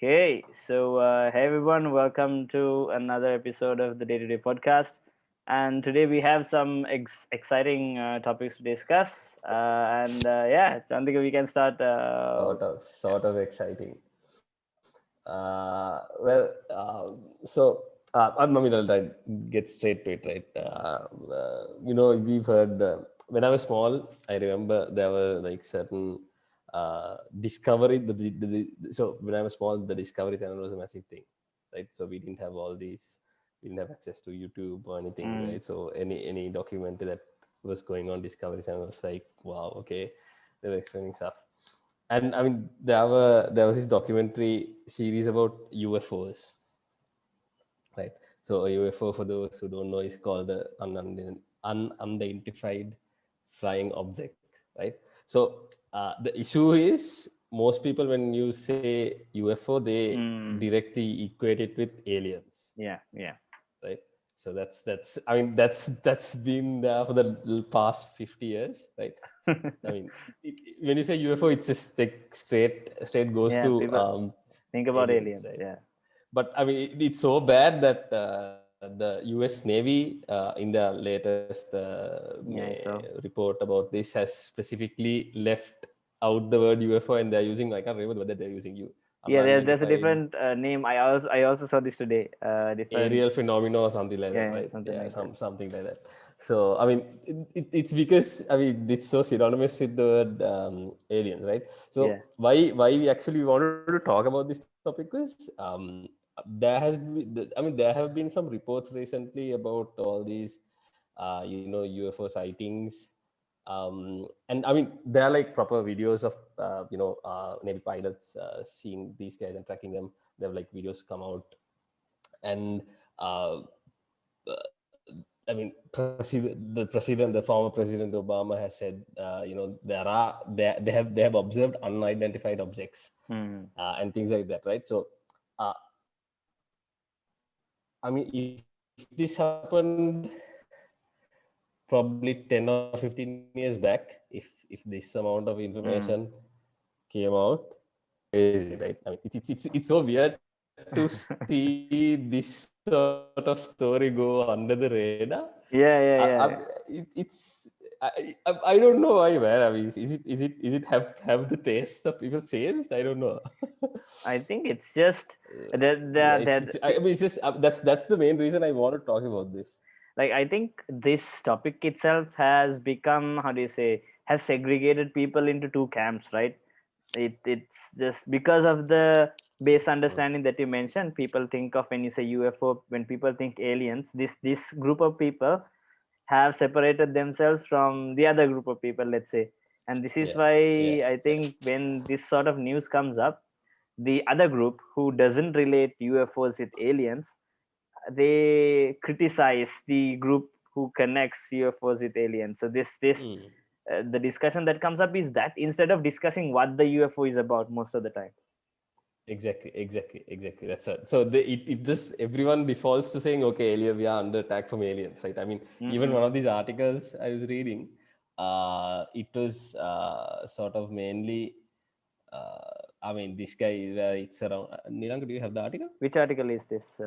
Okay, so hey everyone, welcome to another episode of the TD2D podcast. And today we have some exciting topics to discuss. Yeah, Chandika, we can start. Sort of exciting. I'll get straight to it, right? We've heard when I was small. I remember there were like certain discovery. So when I was small, the Discovery Channel was a massive thing, right? So we didn't have all these. We didn't have access to YouTube or anything, Mm, right? So any documentary that was going on Discovery Channel was like, wow, okay, they were explaining stuff. And I mean, there was this documentary series about UFOs, right? So a UFO, for those who don't know, is called the unidentified flying object, right? So the issue is most people, when you say UFO, they mm, directly equate it with aliens, yeah, yeah, right? So that's been there for the past 50 years, right? I mean, when you say UFO, it's just like straight goes yeah. to People think about aliens, aliens. right? Yeah, But I mean, it's so bad that the U.S. Navy, in the latest yeah. So report about this, has specifically left out the word UFO, and they're using, I can't remember whether they're using yeah, there's a unidentified different name. I also saw this today. Different. aerial phenomena or something like that, Yeah, right? something Yeah, like that. something like that. So I mean, it's because I mean it's so synonymous with the word aliens, right? Yeah. So why we actually wanted to talk about this topic was there have been some reports recently about all these UFO sightings. And I mean, there are like proper videos of Navy pilots seeing these guys and tracking them. There have like videos come out, and uh, the former President Obama has said, they have observed unidentified objects Mm, and things like that, right? So, uh, I mean, if this happened probably 10 or 15 years back, if this amount of information mm. came out, crazy, right? I mean, it's so weird to see this sort of story go under the radar. Yeah, yeah, It's yeah. I don't know why, man. I mean, is it have the taste of people changed? I don't know. I think it's just Yeah, that I mean, it's just that's the main reason I want to talk about this. like I think this topic itself has become, how do you say, has segregated people into two camps, right? It's just because of the base understanding that you mentioned. People think of, when you say UFO, when people think aliens, this group of people have separated themselves from the other group of people, let's say. And this is Yeah, why yeah, I yeah. think when this sort of news comes up, the other group who doesn't relate UFOs with aliens, they criticize the group who connects UFOs with aliens. So this Mm. the discussion that comes up is that, instead of discussing what the UFO is about most of the time. Exactly. It just everyone defaults to saying, okay, alien, we are under attack from aliens, right? I mean, even Mm-mm. one of these articles I was reading, it was sort of mainly, I mean, this guy where it's around. Nilanka, do you have the article? Which article is this?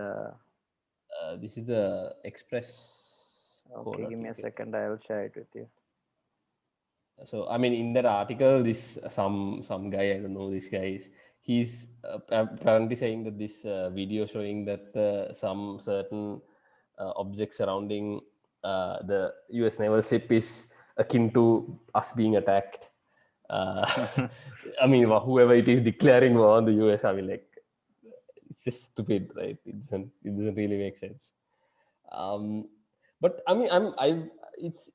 This is the Express Okay, give me a co.uk. second. I will share it with you. So I mean, in that article, this some guy, I don't know this guy is, he's apparently saying that this video showing that some certain object surrounding the U.S. naval ship is akin to us being attacked. Uh, I mean, whoever it is declaring war on the U.S., I mean, like, it's just stupid, right? It doesn't really make sense. Um, but I mean, it's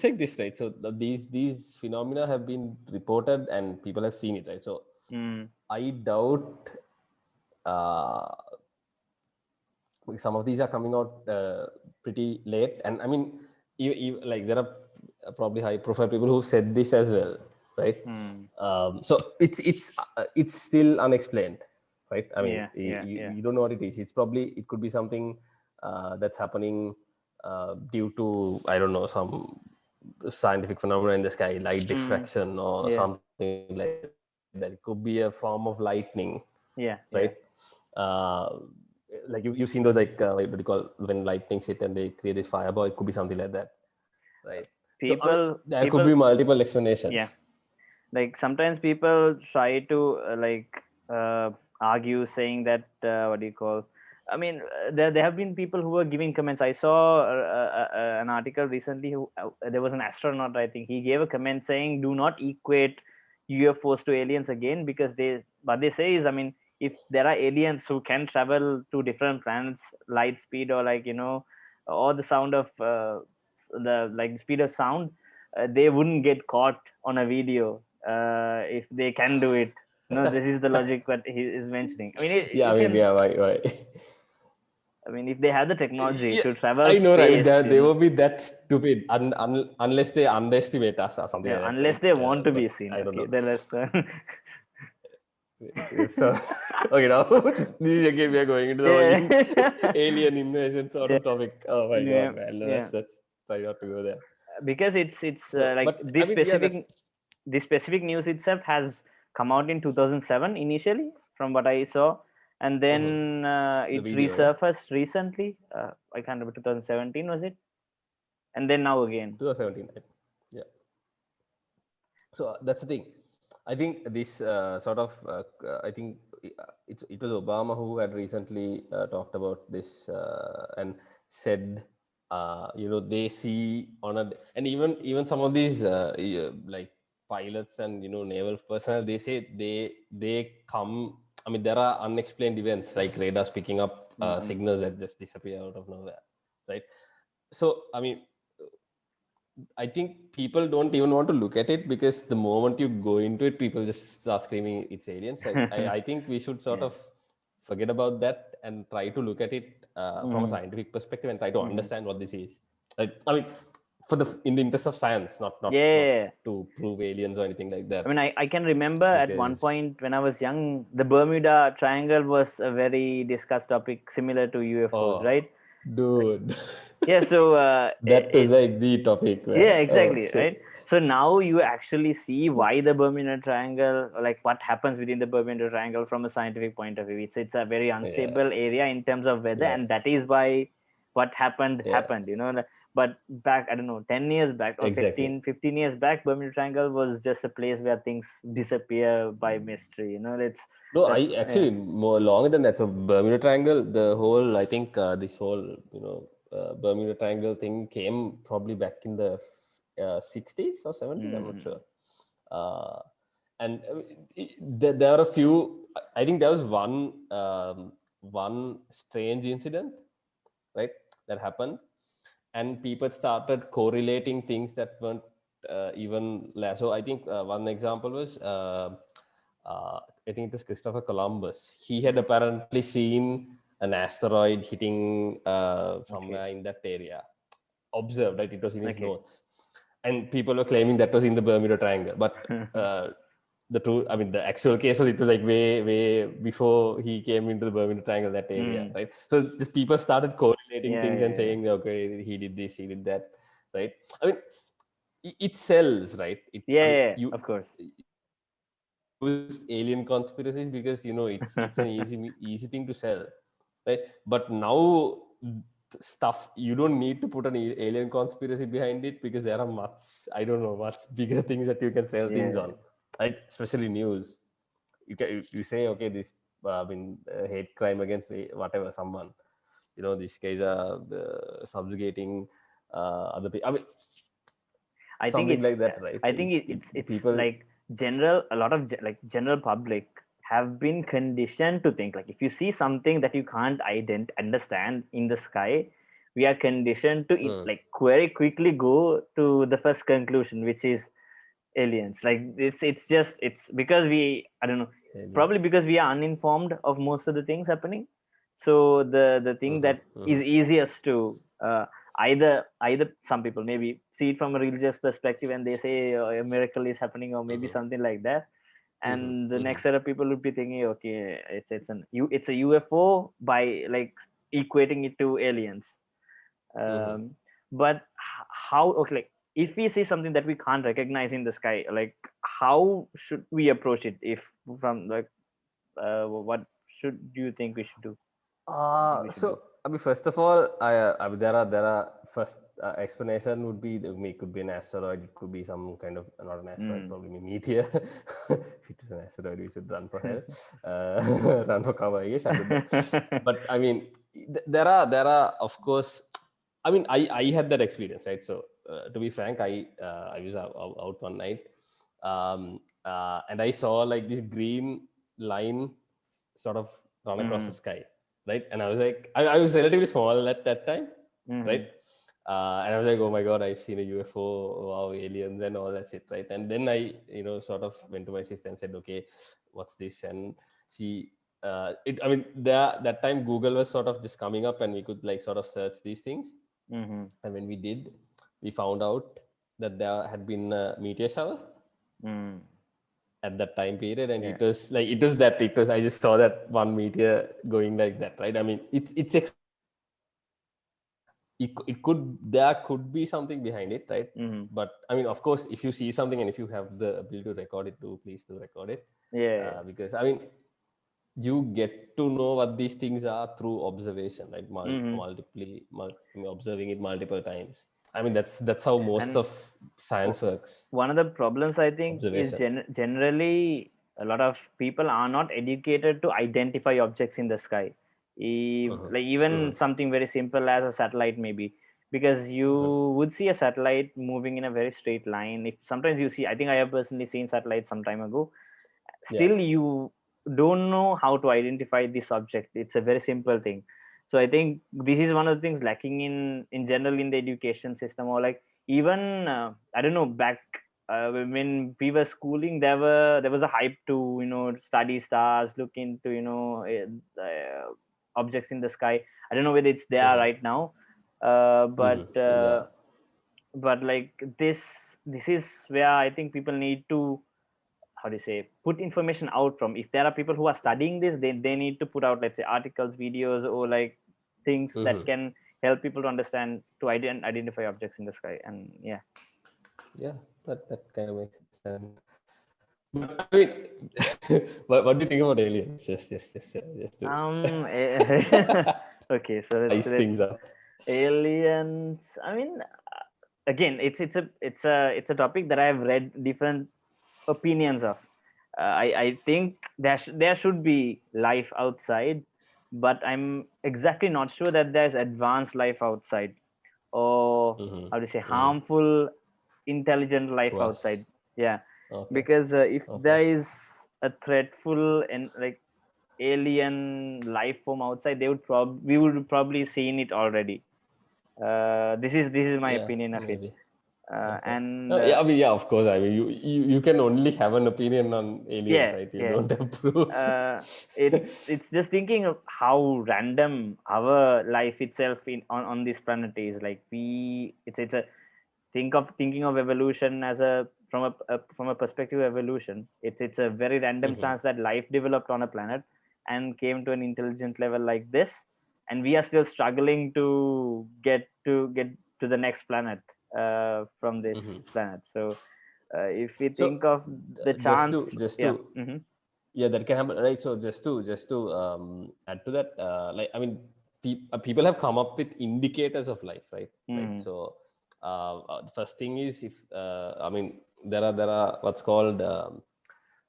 like this, right? So these phenomena have been reported and people have seen it, right? So Mm, I doubt uh, some of these are coming out pretty late, and I mean, like there are probably high profile people who said this as well, right? mm. So it's still unexplained, right? I mean, Yeah, yeah, yeah. you don't know what it is. It could be something that's happening due to, I don't know, some scientific phenomena in the sky, light Mm, diffraction or yeah. something like that. It could be a form of lightning, right? Yeah, yeah. right? Uh, like you've seen those like what do you call when lightning hit and they create this fireball? It could be something like that, right? So I mean, there could People, be multiple yeah. explanations. Like sometimes people try to argue saying that what do you call, I mean, there have been people who were giving comments. I saw an article recently who there was an astronaut, I think. He gave a comment saying do not equate UFOs to aliens again, because what they say is, I mean, if there are aliens who can travel to different planets light speed, or like, or the sound of the like speed of sound, they wouldn't get caught on a video if they can do it. No, this is the logic what he is mentioning. I mean, Yeah, I you mean, can. yeah, why? I mean, if they have the technology Yeah, to travel I know, right? space, They won't be that stupid unless they underestimate us or something like that, unless right? they want to be But seen. I don't Okay, know. then let's. So, okay, now this is again we are going into the whole Yeah, alien invasion sort yeah, of topic. Oh my yeah, god, man! No, yeah. let's try not to go there. Because it's So, like but I mean, yeah, that's this specific news itself has come out in 2007 initially, from what I saw, and mhm, then the it video, yeah, resurfaced recently. I can't remember, 2017 was it, and then now again. 2017. Yeah. So that's the thing. I think this sort of I think it was Obama who had recently talked about this and said they see on a, and even some of these like pilots and naval personnel, they say they come, I mean, there are unexplained events like radars picking up Hmm. signals that just disappear out of nowhere, right? So I mean, I think people don't even want to look at it because the moment you go into it, people just start screaming it's aliens. I think we should sort Yeah. of forget about that and try to look at it from a Hmm. scientific perspective and try to Hmm. understand what this is. I mean, for the in the interest of science, not Yeah. to prove aliens or anything like I that. mean, I can remember at one Because point when I was young, the Bermuda Triangle was a very discussed topic, similar to UFOs, oh, right? Like, dude, yeah, so that was like the topic, yeah, man. Oh exactly, right? shit. So now you actually see why the Bermuda Triangle, like what happens within the Bermuda Triangle from a scientific point of view. It's a very Yeah, unstable area in terms of weather, yeah, and that is why what yeah, happened, But back, I don't know, 10 years back or exactly. 15 years back, Bermuda Triangle was just a place where things disappear by mystery. No, That's I yeah. actually more longer than that. So Bermuda Triangle, the whole, I think this whole Bermuda Triangle thing came probably back in the 60s or 70s. I'm not Mm-hmm. sure. Uh, and there are a few. I think there was one strange incident, right, that happened, and people started correlating things that weren't even so I think one example was I think it was Christopher Columbus. He had Mm. apparently seen an asteroid hitting Okay. somewhere in that area, observed, right? It was in his Okay. notes, and people were claiming that was in the Bermuda Triangle, but the true, I mean, the actual case was it was like way before he came into the Bermuda Triangle, that area, Mm. right? So just people started correlating Yeah, things and yeah, yeah. saying, okay, he did this, he did that, right? I mean, it sells, right? Yeah, I mean, yeah, yeah, of course. you used alien conspiracies because it's an easy thing to sell, right? But now stuff, you don't need to put an alien conspiracy behind it because there are much, I don't know, much bigger things that you can sell things Yeah. on, right? Especially news. You say, okay, this I mean hate crime against whatever someone, these guys are subjugating other people, I mean, I think something it's like that, right? I think it's People. like a lot of like general public have been conditioned to think, like, if you see something that you can't understand in the sky, we are conditioned to Hmm, like very quickly go to the first conclusion, which is aliens. Like, it's because we, I don't know, probably aliens. because we are uninformed of most of the things happening. So the thing Mm-hmm, that is mm-hmm, easiest to either some people maybe see it from a religious perspective and they say a miracle is happening, or maybe mm-hmm, something like that, mm-hmm, and the mm-hmm, next set of people would be thinking, okay, it's a UFO by like equating it to aliens. mm-hmm. um, but how, okay, like, if we see something that we can't recognize in the sky, like, how should we approach it, if from like what do you think we should do? What do you think we should do? So I mean, first of all, I mean, there are first explanation would be it could be an asteroid, it could be some kind of not an asteroid, Mm. probably a meteor. If it is an asteroid, we should run for hell, run for cover. I guess I don't know, but I mean, there are of course. I mean, I had that experience, right? So to be frank, I was out one night, and I saw like this green line sort of run across the Mhm. sky, right? And I was like, I was relatively small at that time, right? Mhm. And I was like, oh my god, I've seen a UFO, wow, aliens and all that shit, right? And then I, sort of went to my sister and said, okay, what's this? And she, I mean, that time Google was sort of just coming up, and we could like sort of search these things. Mhm. And when we did, we found out that there had been a meteor shower Mm. at that time period, and Yeah. it was I just saw that one meteor going like that, right? I mean, it's it could there could be something behind it, right? Mhm. But I mean, of course, if you see something and if you have the ability to record it, please do record it, Yeah. because I mean, you get to know what these things are through observation, right? Mhm. Observing it multiple times. I mean, that's how most And of science works. one of the problems I think is Observation. generally a lot of people are not educated to identify objects in the sky. Uh-huh. Like even Uh-huh. something very simple as a satellite maybe, because Uh-huh. you would see a satellite moving in a very straight line. If sometimes you see, I think I have personally seen satellites some time ago, Yeah. still you don't know how to identify this object. It's a very simple thing. So I think this is one of the things lacking in general in the education system, or like even I don't know, back when we were schooling, there was a hype to study stars, look into objects in the sky. I don't know whether it's there Uh-huh. right now, Mm-hmm. Yeah. but like this is where I think people need to, how do you say, put information out from. If there are people who are studying this, they need to put out, let's say, articles, videos, or like things that Mm-hmm. can help people to understand, to identify objects in the sky. And yeah. Yeah, that kind of makes sense. And but I mean, what do you think about aliens? Just to Okay, so spice let's things up. aliens. I mean, again, it's a topic that I've read different opinions of. I think there should be life outside, but I'm exactly not sure that there's advanced life outside, or Mm-hmm. how to say, Mm-hmm. harmful intelligent life To us. outside. Yeah, Okay. because if Okay. there is a threatful and like alien life form outside, we would probably seen it already. This is my Yeah, opinion of it. maybe. uh, Okay. and Yeah, I mean, yeah, of course. I mean, you can only have an opinion on aliens, yeah, right? You yeah. don't have proof. It's just thinking of how random our life itself on this planet is. Like it's a thinking of evolution as from a perspective of evolution. It's a very random Mm-hmm. chance that life developed on a planet and came to an intelligent level like this, and we are still struggling to get to the next planet from this Mm-hmm. planet. So if we So, think of the just chance. to just Yeah. to Mm-hmm. yeah, that can happen, right? So just to add to that, like I mean, people have come up with indicators of life, right? Mm-hmm. So the first thing is, if I mean, there are what's called I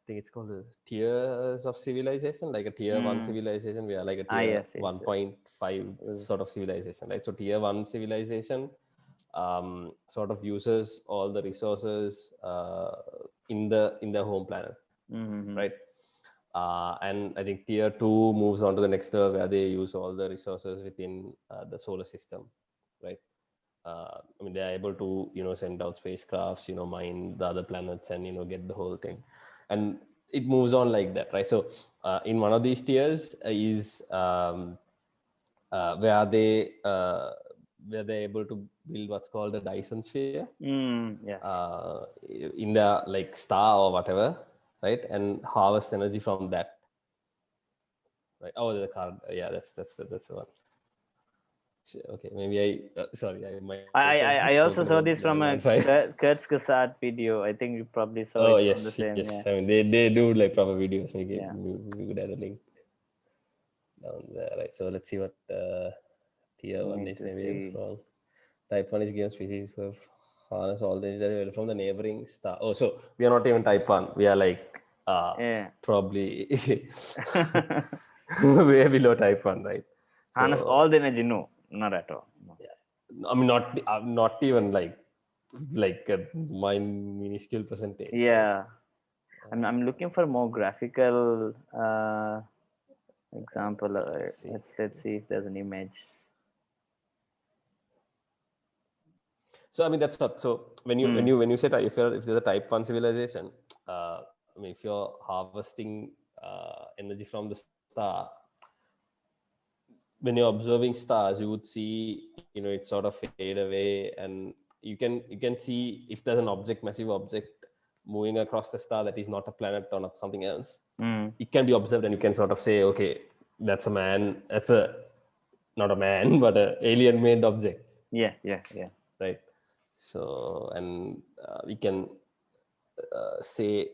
think it's called the tiers of civilization, like a tier one Mm. civilization, we are like a Ah, tier yes, it's 1.5 was. sort of civilization, right? So tier one civilization sort of uses all the resources in the home planet, Mm-hmm. right? And I think tier two moves on to the next tier where they use all the resources within the solar system, right? I mean, they are able to send out spacecrafts, mine the other planets, and get the whole thing, and it moves on like that, right? So in one of these tiers is where they're able to build what's called a Dyson sphere Yes. in the like star or whatever, right? And harvest energy from that, right? Oh, the card. Yeah, that's the one. Okay, maybe sorry, I might have I spoken also about saw this from a 915. Kurt's Kasat video. I think you probably saw Oh it from the yes, same. yes. Yeah, I mean, they do like proper videos. yeah. We could add a link down there, right? So let's see what tier We one need is. to Maybe see. from type one is given species for harness all the energy available from the neighboring star. Oh, so we are not even type one. We are like Yeah. probably way below type one, right? Harness So all the energy? No, not at all. No. yeah, I mean not even like a minuscule percentage, right? Yeah, I'm looking for more graphical example. Let's see. Let's see if there's an image. So I mean that's what. So when you say if there's a type one civilization, I mean if you're harvesting energy from the star, when you're observing stars, you would see it sort of fade away, and you can see if there's an massive object moving across the star that is not a planet or not something else. It can be observed, and you can sort of say, okay, that's a man. That's a not a man, but a alien made object, Yeah, yeah, yeah. right? So, and we can say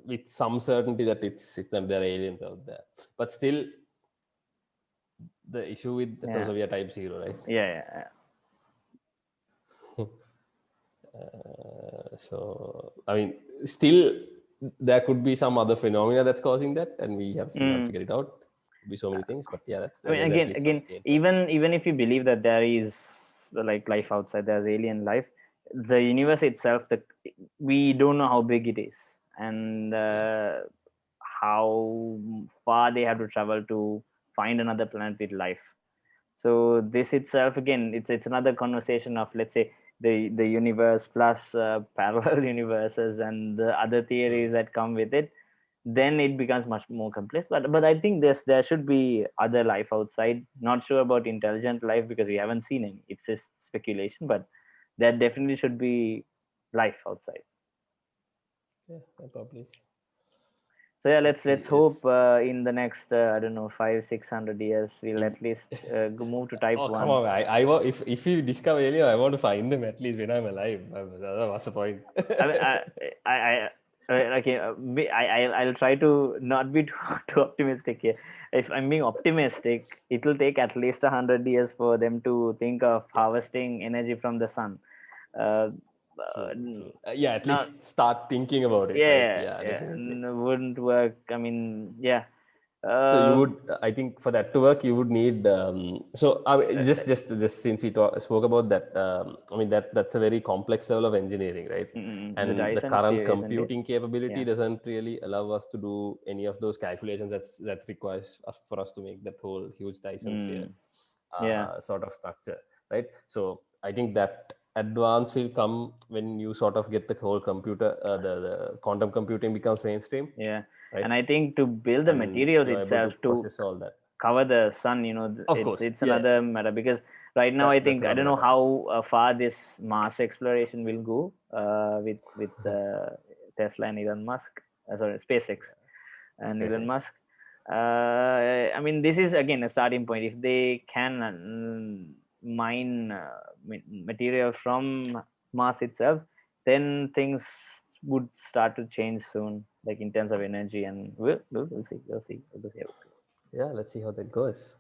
with some certainty that it's that there are aliens out there. But still, the issue with Yeah, so we are type zero, right? yeah, yeah. So I mean, still there could be some other phenomena that's causing that, and we have still haven't figured it out. Could be so many things, but yeah, I mean, there's at again, least some again, stage. even if you believe that there is like life outside, there's alien life. The universe itself, we don't know how big it is, and Yeah. how far they have to travel to find another planet with life. So this itself, again, it's another conversation of, let's say, the universe plus parallel universes and the other theories that come with it. Then it becomes much more complex, but I think there should be other life outside. Not sure about intelligent life because we haven't seen any. It's just speculation, but there definitely should be life outside. Yeah, that probably is. So yeah, Let's see. let's hope in the next I don't know, 500-600 years we'll In, at least move to type oh come one. on! If you discover alien, I want to find them at least when I'm alive. What's the point? I mean, okay, I'll try to not be too optimistic here. If I'm being optimistic, it will take at least 100 years for them to think of Yeah, harvesting energy from the sun. Uh, true. Yeah, at Not, least start thinking about it, right? yeah, Yeah, yeah, definitely. wouldn't work. I mean, yeah. So you Uh, would, I think, for that to work, you would need. So I mean, just since we spoke about that, I mean that's a very complex level of engineering, right? the And the Dyson current sphere, isn't it? computing capability Yeah. doesn't really allow us to do any of those calculations that requires us for us to make that whole huge Dyson sphere Yeah. sort of structure, right? So I think that advance will come when you sort of get the whole computer, the quantum computing becomes mainstream, Yeah. right? And I think to build the And materials you're able to itself to process all that. cover the sun, Of it's course, it's yeah, another matter, because right now I that's think I another don't know matter. how far this Mars exploration will go with Tesla and Elon Musk, sorry, SpaceX and Elon SpaceX. Musk. I mean, this is again a starting point. If they can mine material from Mars itself, then things would start to change soon, like in terms of energy, and we'll see, we'll see how it goes. Yeah, let's see how that goes.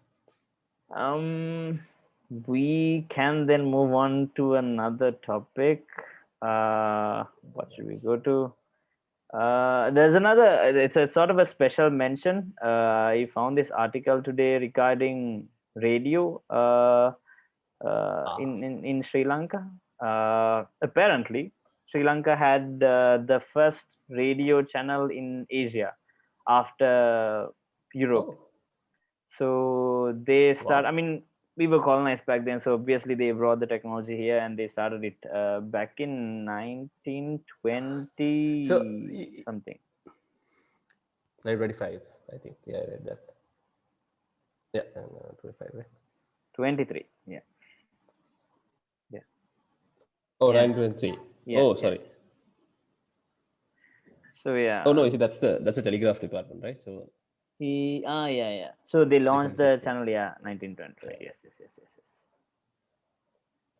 We can then move on to another topic. What should we go to? There's another. It's a sort of a special mention. I found this article today regarding radio Ah, in Sri Lanka. Apparently, Sri Lanka had the first radio channel in Asia after Europe. oh, So they start. I wow. mean, we were colonized back then, so obviously they brought the technology here and they started it back in So, 1920 something. 925, I think. Yeah, I read that. Yeah, 25, right? 23. Yeah, yeah, Oh, yeah, 923. yeah, Oh, yeah. sorry. So Oh no, yeah, you see, that's the telegraph department, right? So yeah, yeah. So they launched the 1760. channel. Yeah, 1925. Yeah. Yes, yes, yes, yes, yes.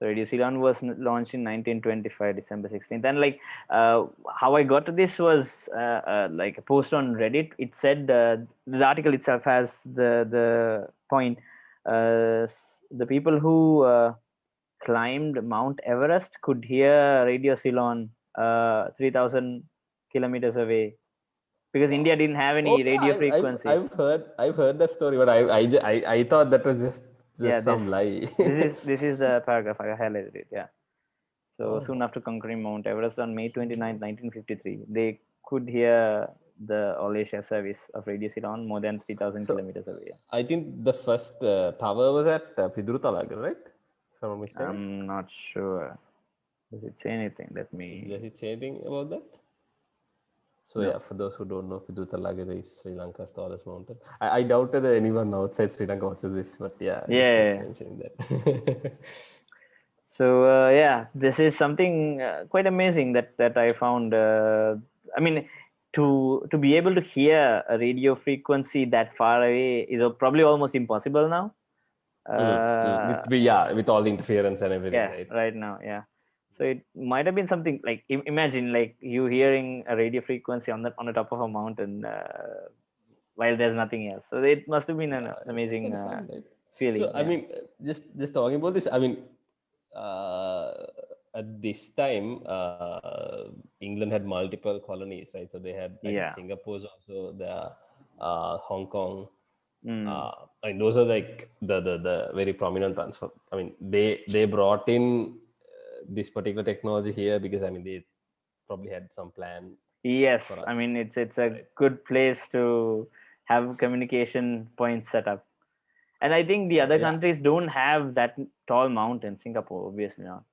So Radio Ceylon was launched in 1925, December 16th. And like how I got to this was like a post on Reddit. It said the article itself has the point. The people who climbed Mount Everest could hear Radio Ceylon 3,000 kilometers away because India Wow. didn't have Oh any yeah, radio frequencies. I've heard that story, but I thought that was Yeah, just some lie. this is the paragraph I highlighted it. Yeah. So soon Oh, after conquering Mount Everest on May 29th, 1953, they could hear the All Asia service of Radio Ceylon more than 3,000 so kilometers away. I think the first tower was at Pidurutalaga, right? If I'm not mistaken. I'm not sure. Does it say anything? Let Does me. it say anything about that? So No. yeah, for those who don't know, Pidurutalaga is Sri Lanka's tallest mountain. I doubted that anyone outside Sri Lanka watches this, but yeah, just Yeah. mentioning that. So yeah, this is something quite amazing that I found. I mean, to be able to hear a radio frequency that far away is probably almost impossible now. Uh, Yeah, with all the interference and everything, yeah, right? right now, yeah. So it might have been something like imagine like you hearing a radio frequency on the top of a mountain while there's nothing else. So it must have been an Yeah, it's amazing kind of fun, right? So feeling. I Yeah, mean, just talking about this, I mean, uh, at this time, England had multiple colonies, right? So they had, I think, yeah. Singapore's also there, Hong Kong. Mm. I mean, those are like the very prominent ones. I mean, they brought in this particular technology here because I mean they probably had some plan for Yes, I mean us, it's a right? good place to have communication points set up. And I think the So other yeah, countries don't have that tall mountain. Singapore, obviously not.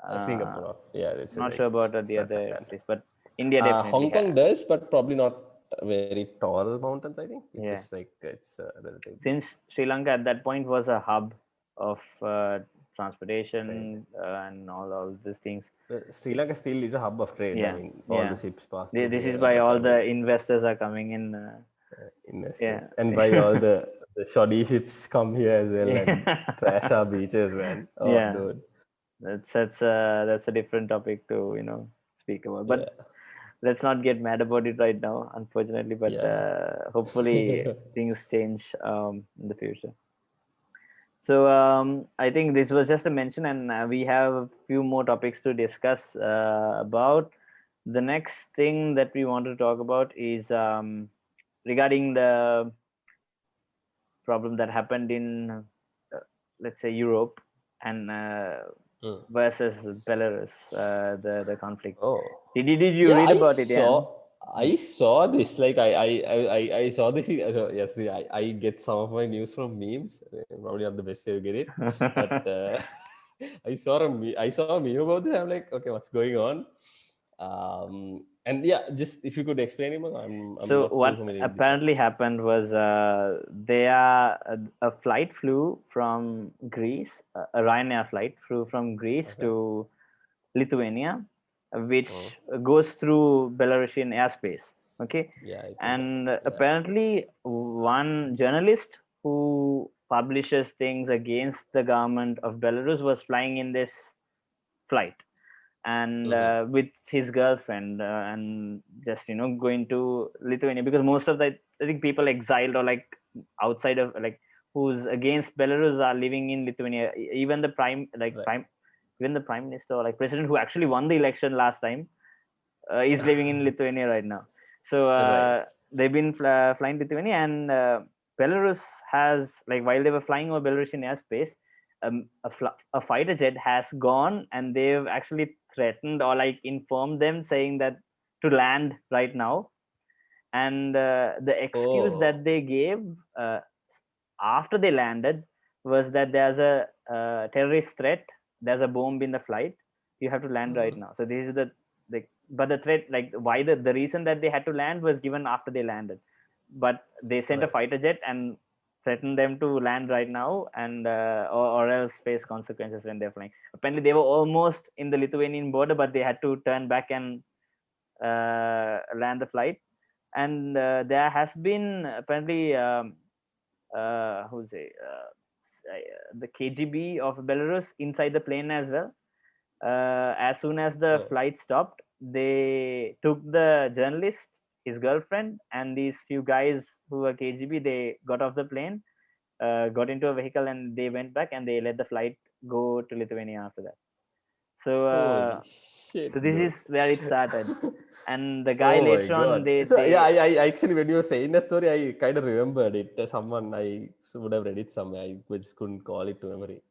Uh, Singapore, yeah, it's a Not like sure about the flat other land. countries, but India definitely Hong Kong has. does, but probably not very tall mountains. I think it's Yeah, just like it's relatively since Sri Lanka at that point was a hub of trade. transportation and all these things. Sri Lanka still is a hub of trade. I Yeah, mean, all the yeah. ships pass through This is here, why but I all mean, the investors are coming in. Yeah, investors and by all the shoddy ships come here as well and yeah, trash our beaches, man. Oh, yeah. dude. That's a different topic to speak about. But Yeah, let's not get mad about it right now, unfortunately. But yeah. hopefully things change in the future. So I think this was just a mention, and we have a few more topics to discuss about. The next thing that we want to talk about is regarding the problem that happened in, let's say, Europe and Mm. versus Belarus, the conflict. Oh, Did you yeah. read about it? Yeah. I saw this. Like I saw this. So yes, I get some of my news from memes. Probably not the best way to get it, but I saw a meme about this. I'm like, okay, what's going on? And yeah, just if you could explain it more, I'm So not too what familiar with this one. apparently happened was a flight flew from Greece, a Ryanair flight flew from Greece Okay. to Lithuania, Oh, which goes through Belarusian airspace. Okay, yeah, I think that. and Yeah. apparently one journalist who publishes things against the government of Belarus was flying in this flight and Mm-hmm. with his girlfriend and just going to Lithuania because most of the I think people exiled or like outside of like who's against Belarus are living in Lithuania. Even the Right. even the prime minister or like president who actually won the election last time is living in Lithuania right now. So Right. they've been flying to Lithuania, and Belarus has like while they were flying over Belarusian airspace, a fighter jet has gone, and they've actually threatened or like informed them saying that to land right now. And the excuse that Oh. they gave uh, after they landed was that there's a terrorist threat, there's a bomb in the flight, you have to land right now. So this is the but the threat, like why the reason that they had to land was given after they landed, but they sent a Right. fighter jet and threatened them to land right now, and or else face consequences when they're flying. Apparently they were almost in the Lithuanian border, but they had to turn back and land the flight. And there has been apparently who's it? the KGB of Belarus inside the plane as well. As soon as the Oh, flight stopped, they took the journalist, his girlfriend, and these few guys who were KGB. They got off the plane, got into a vehicle, and they went back and they let the flight go to Lithuania after that. So, holy shit, so this dude. is where it started. And the guy Oh my later on, god. So yeah, they I actually when you were saying the story, I kind of remembered it. Someone I would have read it somewhere. I just couldn't call it to memory.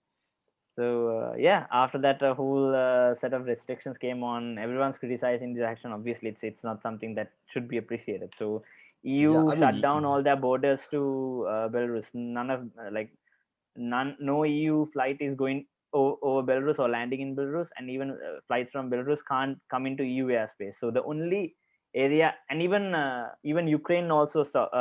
So yeah, after that, a whole set of restrictions came on. Everyone's criticizing this action. Obviously, it's not something that should be appreciated. So Yeah, EU I mean, shut down all their borders to Belarus. None of no EU flight is going over Belarus or landing in Belarus, and even flights from Belarus can't come into EU airspace. So the only area, and even Ukraine also stopped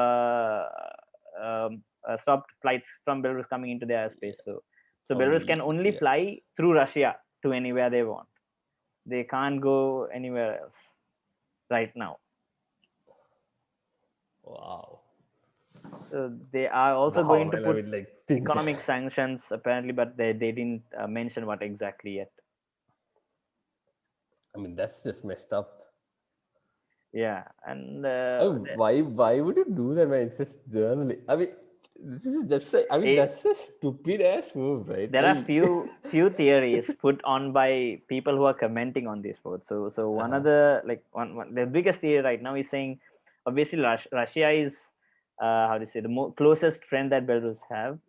flights from Belarus coming into their airspace. So Belarus can only only yeah. fly through Russia to anywhere they want. They can't go anywhere else right now. Wow. So they are also Wow, going to man. I put mean, like things. economic sanctions apparently, but they didn't mention what exactly yet. I mean, that's just messed up. Yeah, and Why would you do that, man? It's just journaling. I mean, this is that's a, I mean, it, that's a stupid ass move, right? I there are mean, few theories put on by people who are commenting on this board. So one of uh-huh. the the biggest theory right now is saying, obviously Russia is how to say the closest friend that Belarus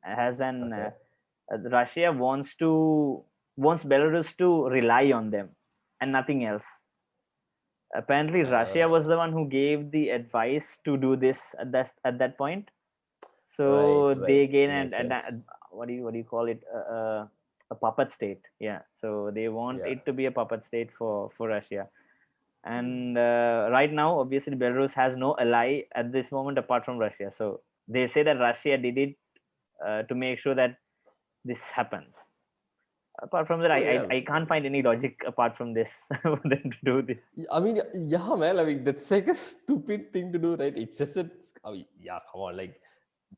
has an Okay. Russia wants Belarus to rely on them and nothing else. Apparently, Russia Uh, was the one who gave the advice to do this at that point. right, So right. they gain Makes sense. what do you call it, a puppet state. Yeah, so they want Yeah. it to be a puppet state for Russia. And right now, obviously, Belarus has no ally at this moment apart from Russia. So they say that Russia did it to make sure that this happens. Apart from that, Oh I yeah. can't find any logic apart from this for them to do this. I mean, yeah, man. I mean, that's like a stupid thing to do, right? It's just a, I mean, yeah, come on, like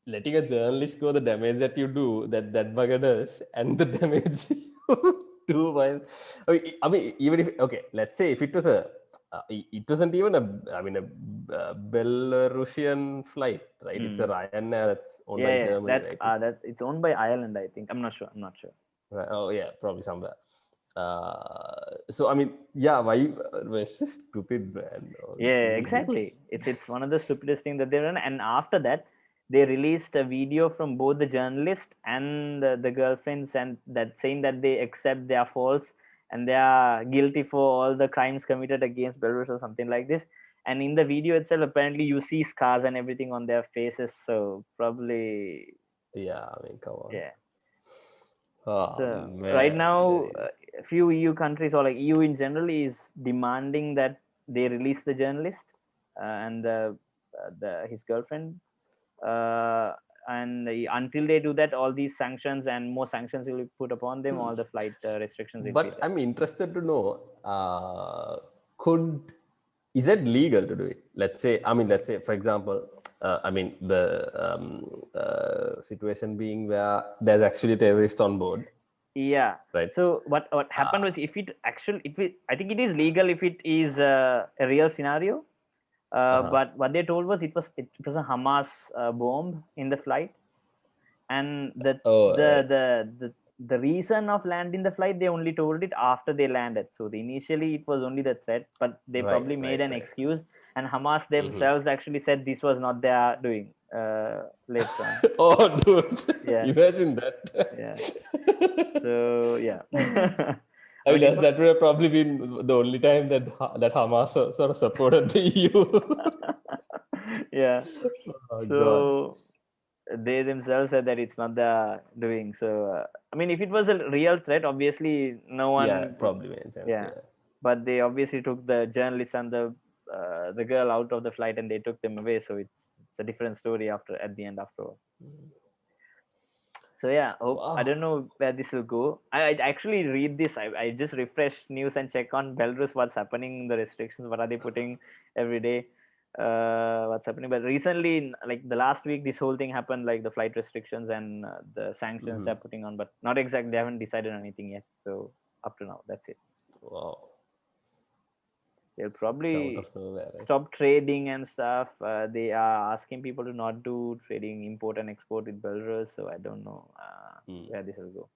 letting a journalist go the damage that you do, that bugger does, and the damage you do while, I mean, even if okay, let's say if it was a, it wasn't even a, I mean, a Belarusian flight, right? It's a Mm. Ryanair that's owned by Yeah, yeah, Germany, right? that it's owned by Ireland, I think. I'm not sure. I'm not sure. Right. Oh yeah, probably somewhere. So I mean, yeah, why? It's just stupid, man. All Yeah, these idiots. exactly. It's one of the stupidest things that they've done. And after that, they released a video from both the journalist and the girlfriends, and that saying that they accept their faults and they are guilty for all the crimes committed against Belarus or something like this. And in the video itself, apparently you see scars and everything on their faces. So probably, Yeah, I mean, come on. yeah. Oh So right man, that now, is. a few EU countries or like EU in general is demanding that they release the journalist and his girlfriend. Uh, and until they do that, all these sanctions and more sanctions will be put upon them. All the flight restrictions will be But there. I'm interested to know, could is it legal to do it? Let's say, I mean, let's say, for example, I mean, the situation being where there's actually a terrorist on board, Yeah. right? So what happened Uh, was, if it actually if it I think it is legal if it is a real scenario. uh-huh. But what they told was it was a Hamas bomb in the flight, and Oh, the right. the the the reason of landing the flight, they only told it after they landed. So initially it was only the threat, but they Right, probably made right, an right. excuse, and Hamas Hmm. themselves actually said this was not their doing later on. Oh, dude, Yeah, imagine that. yeah. So yeah. I I mean, mean, it was. that would have probably been the only time that that Hamas sort of supported the EU. Yeah. Oh God. So they themselves said that it's not the doing. So I mean, if it was a real threat, obviously no Yeah, one would. probably makes sense. Yeah, Yeah. but they obviously took the journalist and the girl out of the flight, and they took them away. So it's a different story after at the end after all. So yeah, hope I Wow. don't know where this will go. I actually read this. I just refresh news and check on Belarus what's happening, the restrictions, what are they putting every day. what's happening. But recently, like the last week, this whole thing happened, like the flight restrictions and the sanctions they're putting on, but not exactly. They haven't decided on anything yet. So up to now, that's it. Wow. They'll It's out probably of nowhere, right? stop trading and stuff. They are asking people to not do trading, import and export with Belarus. So I don't know where this will go.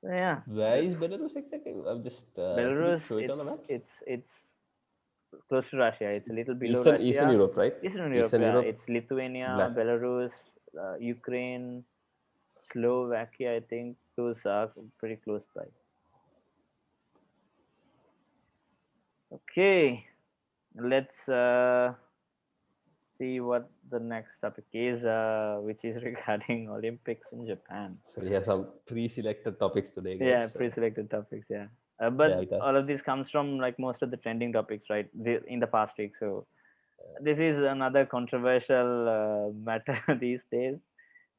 So yeah, Where is Belarus exactly? I'm just could you Belarus. show it on the map? It's close to Russia. It's a little below Eastern Russia. Europe, right? Eastern Europe. Eastern Yeah, Europe, it's Lithuania, black. Belarus, Ukraine, Slovakia. I think those are pretty close by. Okay, let's see what the next topic is, which is regarding Olympics in Japan. So we have some pre-selected topics today, Yeah, guys. So pre-selected topics. Yeah, bear but with all of us. this comes from like most of the trending topics, right? In the past week. So this is another controversial matter these days.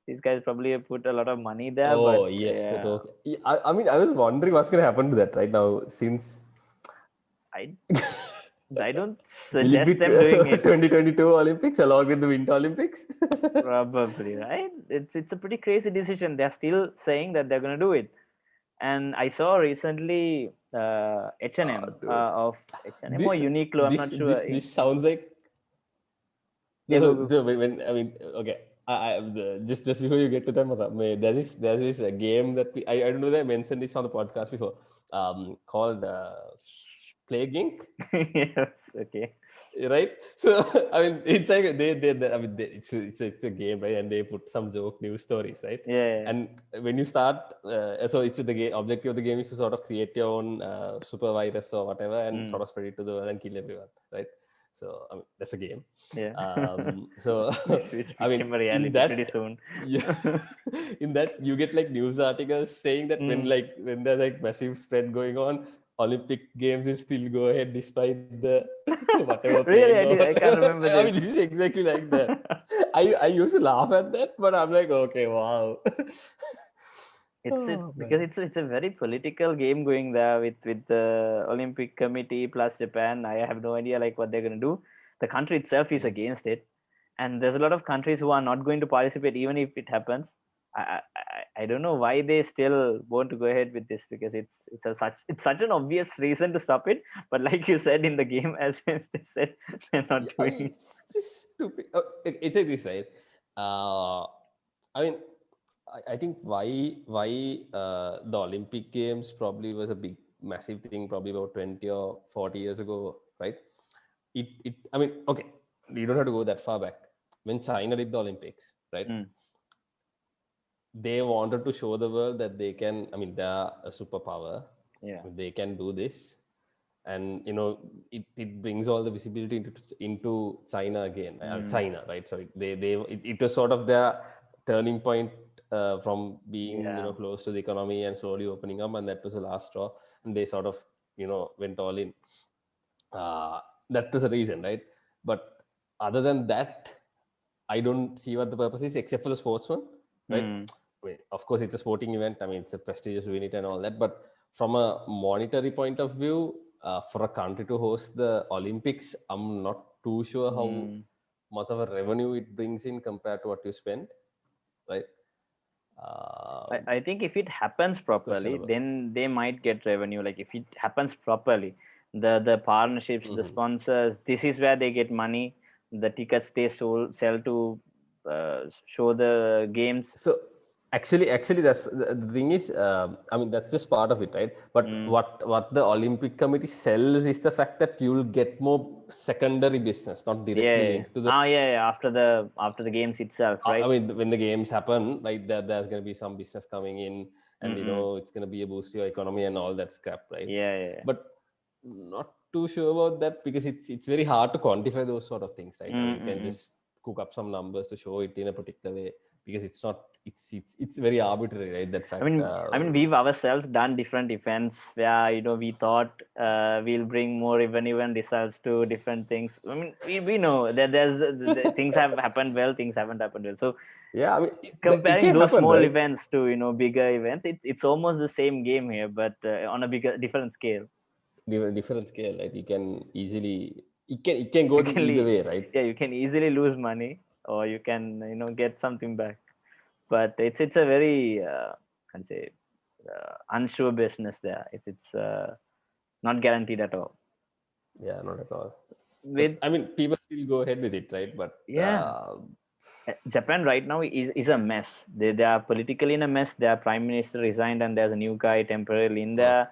These guys probably have put a lot of money there, Oh but yes, that yeah, okay. I mean, I was wondering what's going to happen to that right now, since I I don't will it be suggest them doing it. 2022 Olympics along with the Winter Olympics? Probably, right? It's a pretty crazy decision. They're still saying that they're gonna do it. And I saw recently H&M Dude, of H&M or this Uniqlo. I'm this not this sure. this sounds like Yeah, so, go go. so when I mean, okay, just before you get to that, Masa, there's this game that I don't know that I mentioned this on the podcast before, called Plague Inc. Yes, okay. Right? So I mean, it's like I mean, it's a game, right? And they put some joke news stories, right? Yeah. And when you start, so it's the game objective of the game is to sort of create your own super virus or whatever, and sort of spread it to the world and kill everyone, right? So I mean, that's a game. Yeah. So Which I mean, became a in reality pretty that, soon. yeah, in that you get like news articles saying that Mm. when there's like massive spread going on, Olympic Games will still go ahead despite the whatever Really, plague or I can't whatever. remember I this. mean, this is exactly like that. I used to laugh at that, but I'm like, okay, wow. It's Oh because man. it's a very political game going there with the Olympic Committee plus Japan. I have no idea like what they're gonna do. The country itself is Mm. against it, and there's a lot of countries who are not going to participate even if it happens. I don't know why they still want to go ahead with this, because it's such an obvious reason to stop it. But like you said in the game, as they said, they're not Yeah, I doing mean, it. it's just stupid. Oh, it's like this, right? Uh, I mean, I think why the Olympic Games probably was a big massive thing probably about 20 or 40 years ago, right? It I mean, okay, you don't have to go that far back. When China did the Olympics, right? Mm, They wanted to show the world that they can, I mean, they're a superpower. yeah. They can do this. And it brings all the visibility into China again, Mm, China, right? So it was sort of their turning point, from being yeah. close to the economy and slowly opening up, and that was the last straw, and they sort of went all in. That was the reason, right? But other than that, I don't see what the purpose is, except for the sportsman, right? Mm, I mean, of course, it's a sporting event. I mean, it's a prestigious win it and all that. But from a monetary point of view, for a country to host the Olympics, I'm not too sure how mm. much of a revenue it brings in compared to what you spend, right? I think if it happens It's properly, questionable. then they might get revenue. Like if it happens properly, the partnerships, the Mhm. sponsors, this is where they get money. The tickets they sell to show the games. So actually, that's the thing is, I mean, that's just part of it, right? But Mm. what the Olympic Committee sells is the fact that you'll get more secondary business, not Yeah, directly yeah, yeah. linked to the. Ah, yeah, yeah. After the games itself, I right? mean, when the games happen, right, there's going to be some business coming in, and Mm-mm. it's going to be a boost to your economy and all that crap, right? Yeah, yeah, yeah. But not too sure about that, because it's very hard to quantify those sort of things, right? I mean, you can Mm-mm. just cook up some numbers to show it in a particular way, because it's not it's very arbitrary, right? That I fact. mean, I mean, we've ourselves done different events where we thought we'll bring more revenue and results to different things. I mean, we know that things have happened well, things haven't happened well. So Yeah, I mean, it comparing can those happen, small right? events to bigger events, it's almost the same game here, but on a bigger different scale. Different scale, right? You can easily. it can go You can either way, right? yeah, you can easily lose money, or you can get something back. But it's a very I'd say unsure business there. It's not guaranteed at all. Yeah, not at all. But With I mean, people still go ahead with it, right? But yeah, Japan right now is a mess. They are politically in a mess. Their prime minister resigned, and there's a new guy temporarily in mm, there.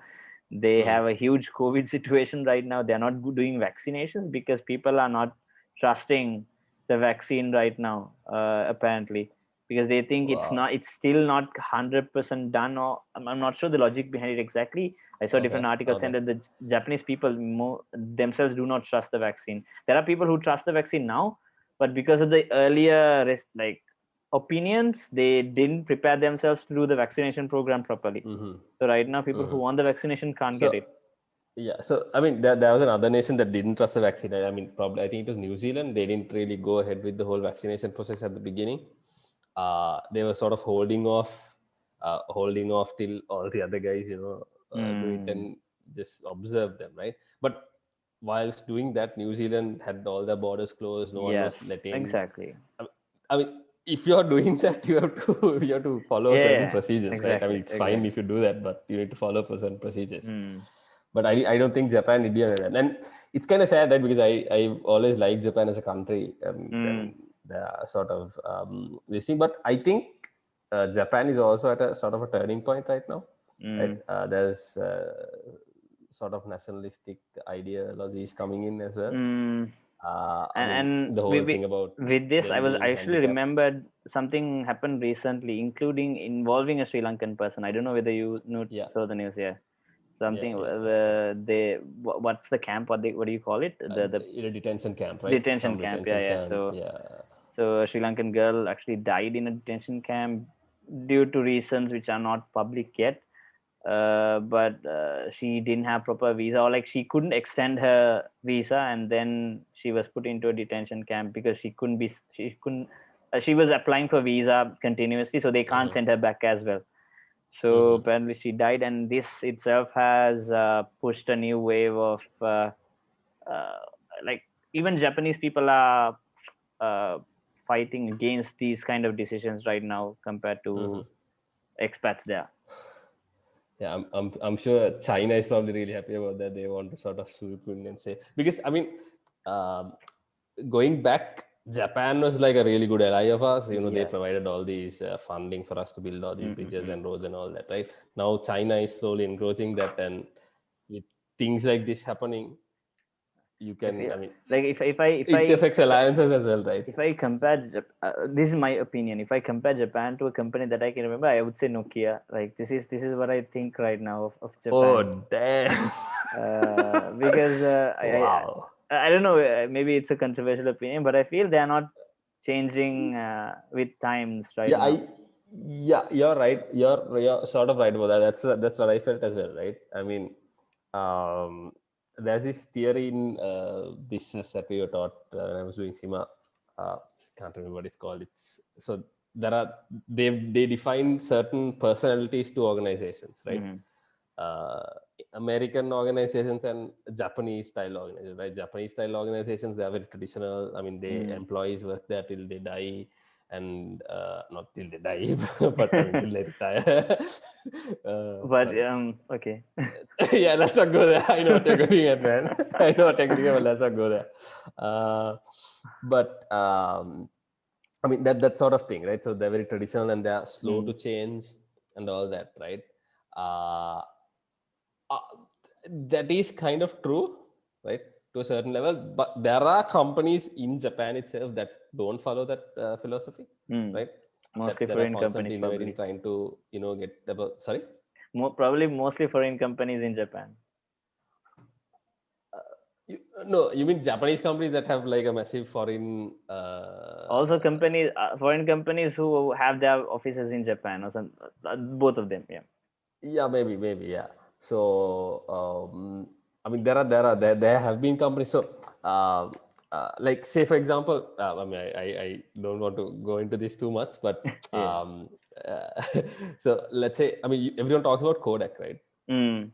They mm, have a huge COVID situation right now. They're not doing vaccinations because people are not trusting the vaccine right now. Apparently, because they think wow. it's still not 100% done. Or I'm not sure the logic behind it exactly. I saw Okay, different articles saying okay. that the Japanese people themselves do not trust the vaccine. There are people who trust the vaccine now, but because of the earlier like opinions, they didn't prepare themselves to do the vaccination program properly. Mm-hmm, So right now people who mm-hmm. want the vaccination can't get So it. yeah, so I mean, there was another nation that didn't trust the vaccine. I mean, probably I think it was New Zealand. They didn't really go ahead with the whole vaccination process at the beginning. They were sort of holding off till all the other guys, do it Mm, and just observe them, right? But whilst doing that, New Zealand had all the borders closed. No one was yes, let in. exactly. I mean, I mean, if you're doing that, you have to you have to follow Yeah, certain yeah, procedures, right? I mean, exactly, it's fine if exactly. you do that, but you need to follow certain procedures. Mm, But I don't think Japan did any of that. And it's kind of sad, right? Because I always liked Japan as a country. I mm, mean, the sort of this thing. But I think Japan is also at a sort of a turning point right now, right? mm, There's sort of nationalistic ideologies coming in as well. mm. I mean, And the whole thing about with this, them I being actually handicapped. remembered something happened recently, including involving a Sri Lankan person. I don't know whether you Yeah, saw the news. Yeah, yeah, something yeah, yeah, yeah. what's the camp? What do you call it? The In a detention camp, right? detention Some camp. Yeah, detention yeah. camp. So Yeah. a Sri Lankan girl actually died in a detention camp due to reasons which are not public yet. But she didn't have proper visa, or like she couldn't extend her visa, and then she was put into a detention camp because she couldn't she was applying for visa continuously, so they can't Mm-hmm, send her back as well. So mm-hmm, apparently she died, and this itself has pushed a new wave of uh, like even Japanese people are uh, fighting against these kind of decisions right now compared mm-hmm. to expats there. Yeah, I'm sure China is probably really happy about that. They want to sort of swoop in and say, because I mean, um, going back, Japan was like a really good ally of ours. They Yes. provided all these funding for us to build all these bridges Mm-mm-mm. and roads and all that, right? Now China is slowly encroaching that, and with things like this happening, you I can, feel I mean, like it affects alliances as well, right? if I compare this is my opinion. If I compare Japan to a company that I can remember, I would say Nokia. Like this is what I think right now of Japan. Oh, damn. Because Wow. I don't know, maybe it's a controversial opinion, but I feel they are not changing with times right Yeah, now. yeah, you're right. You're sort of right about that. That's what I felt as well, right? I mean, um, there's this theory in business that we were taught when I was doing SEMA. Can't remember what it's called. It's so there are they define certain personalities to organizations, right? Mm-hmm. uh, American organizations and Japanese style organizations, right? Japanese style organizations, they are very traditional. I mean, they Mm. employees work there till they die, and not till they die, but I mean till they retire. But Sorry. okay. Yeah, let's not go there. I know what you're going at, man. I know what you're going at, but let's not go there. But I mean that sort of thing, right? So they're very traditional and they are slow Mm. to change and all that, right? Uh, uh, that is kind of true, right, to a certain level. But there are companies in Japan itself that don't follow that philosophy, Mm. right? Mostly That are foreign companies, constantly innovating, probably. trying to get about. Sorry. Probably mostly foreign companies in Japan. No, you mean Japanese companies that have like a massive foreign. Also, foreign companies who have their offices in Japan, or some, both of them. Yeah. Yeah, maybe, yeah. So I mean, there have been companies. So like say for example, I mean, I don't want to go into this too much, but Yeah. so let's say, I mean, everyone talks about Kodak, right? Mm.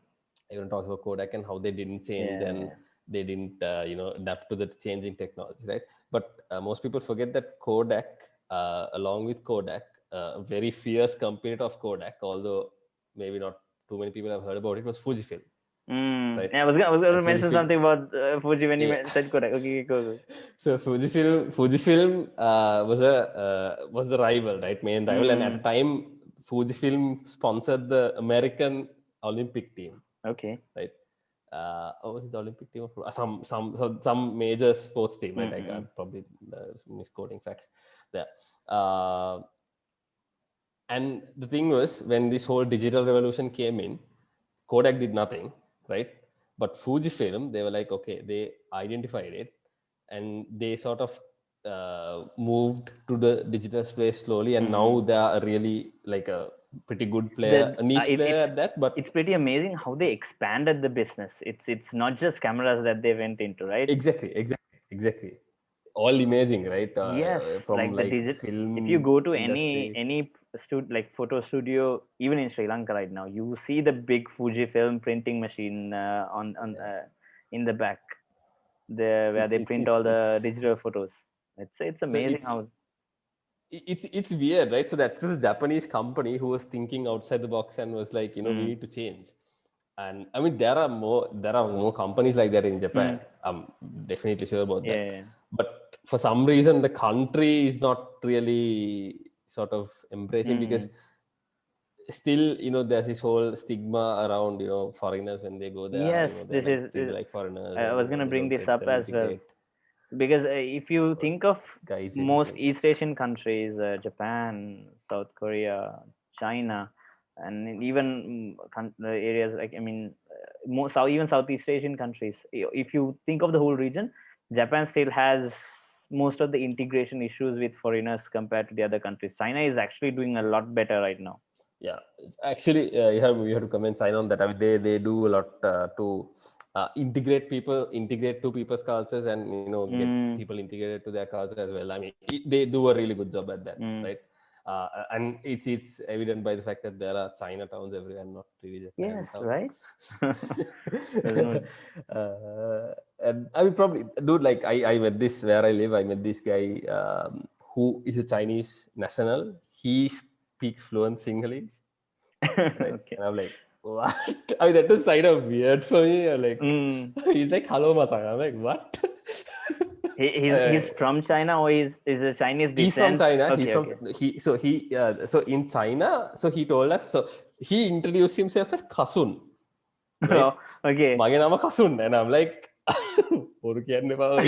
Everyone talks about Kodak and how they didn't change, and Yeah. they didn't adapt to the changing technology, right? But most people forget that Kodak, along with Kodak, a very fierce competitor of Kodak, although maybe not too many people have heard about it, was Fujifilm, right? Yeah, I was going And to mention Fujifilm, something about Fuji when you yeah. said Kodak. Okay, go, go. So Fujifilm was the rival, right? Main rival, and at the Mm, time, Fujifilm sponsored the American Olympic team, okay. right? What was it, the Olympic team? Some major sports team, right? I'm Mm-mm. probably misquoting facts there. Uh, and the thing was, when this whole digital revolution came in, Kodak did nothing, right? But Fujifilm, they were like, okay, they identified it, and they sort of moved to the digital space slowly, and now Mm. they are really like a pretty good player, The a niche player at that. But it's pretty amazing how they expanded the business. It's not just cameras that they went into, right? exactly, all imaging, right? Yes, From like the like digit. If you film go to industry. any like photo studio, even in Sri Lanka right now, you see the big Fujifilm printing machine on Yeah. in the back there where they print all the It's digital photos. It's so amazing how. it's weird, right? So that was a Japanese company who was thinking outside the box and was like, we Mm, need to change. And I mean, there are more companies like that in Japan. mm, I'm definitely sure about that. yeah. But for some reason, the country is not really sort of embracing, because Mm. still, there's this whole stigma around, foreigners when they go there, Yes, they're this like is. treated like foreigners, I and was gonna they bring don't this let up them as well integrate because if you or think of gaijin most thing. East Asian countries, Japan, South Korea, China, and even areas like I mean, even Southeast Asian countries. If you think of the whole region, Japan still has most of the integration issues with foreigners compared to the other countries. China is actually doing a lot better right now. Yeah, actually, you have to comment sign on that. I mean, they do a lot to integrate to people's cultures, and get Mm, people integrated to their culture as well. I mean, they do a really good job at that, mm. right? And it's evident by the fact that there are Chinatowns everywhere, not really Japan Yes, right. towns. There's no. And I mean, probably, dude, like I met this where I live. I met this guy who is a Chinese national. He speaks fluent Sinhalese, right? Okay. And I'm like, what? I mean, that was kind of weird for me. I'm like, Mm. he's like, hello, Masang. I'm like, what? He's Uh, from China or is a Chinese he's from descent? China. He's Okay, from okay. so in China. So he told us. So he introduced himself as Kasun, right? Oh, okay. මගේ නම Kasun, and I'm like, බොරු කියන්න එපා ඔය.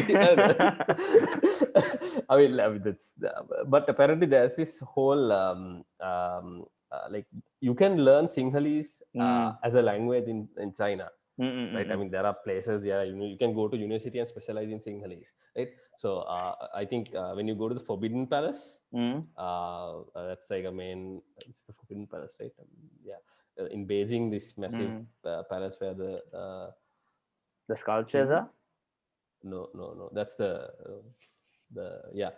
I mean, that's, but apparently there's this whole like, you can learn Sinhalese Mm, as a language in China, mm, mm, right? I mm, mean, there are places, yeah, you can go to university and specialize in Sinhalese, right? So I think when you go to the Forbidden Palace, mm. that's like a main, it's the Forbidden Palace, right? Yeah, in Beijing, this massive Mm. palace where The sculptures king, are no, that's the yeah,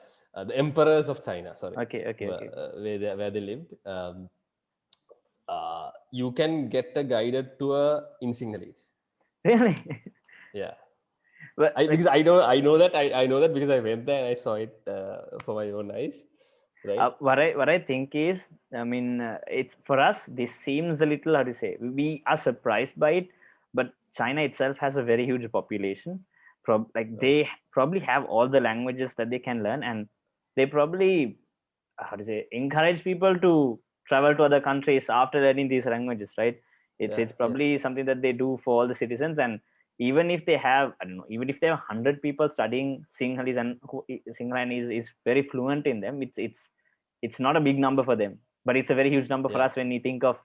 the emperors of China, sorry, okay, okay, okay. where they lived. You can get a guided tour in Sinhalese. Really? Yeah, But because I know that because I went there and I saw it for my own eyes, right? what I think is, I mean, it's for us. This seems a little, how to say, we are surprised by it, but China itself has a very huge population. Like Right. they probably have all the languages that they can learn, and they probably, how to say, encourage people to travel to other countries after learning these languages, right? it's Yeah, it's yeah, probably something that they do for all the citizens. And even if they have, I don't know, even if they have 100 people studying Sinhalese and who Sinhala is very fluent in them, it's not a big number for them, but it's a very huge number for yeah. us when you think of,